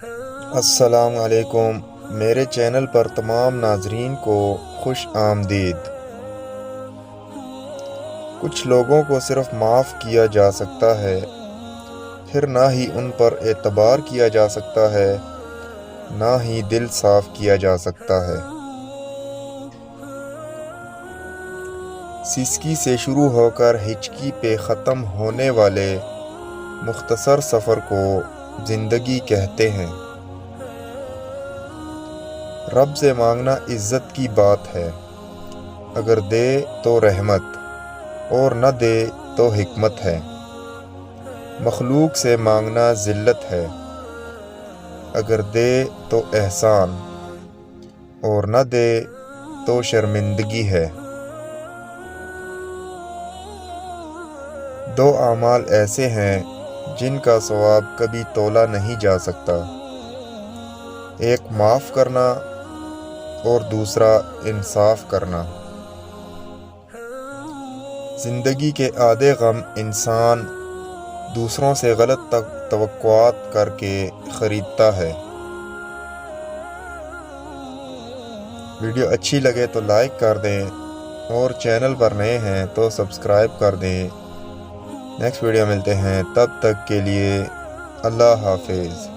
السلام علیکم، میرے چینل پر تمام ناظرین کو خوش آمدید۔ کچھ لوگوں کو صرف معاف کیا جا سکتا ہے، پھر نہ ہی ان پر اعتبار کیا جا سکتا ہے، نہ ہی دل صاف کیا جا سکتا ہے۔ سسکی سے شروع ہو کر ہچکی پہ ختم ہونے والے مختصر سفر کو زندگی کہتے ہیں۔ رب سے مانگنا عزت کی بات ہے، اگر دے تو رحمت اور نہ دے تو حکمت ہے۔ مخلوق سے مانگنا ذلت ہے، اگر دے تو احسان اور نہ دے تو شرمندگی ہے۔ دو اعمال ایسے ہیں جن کا ثواب کبھی تولا نہیں جا سکتا، ایک معاف کرنا اور دوسرا انصاف کرنا۔ زندگی کے آدھے غم انسان دوسروں سے غلط توقعات کر کے خریدتا ہے۔ ویڈیو اچھی لگے تو لائک کر دیں اور چینل پر نئے ہیں تو سبسکرائب کر دیں۔ نیکسٹ ویڈیو ملتے ہیں، تب تک کے لیے اللہ حافظ۔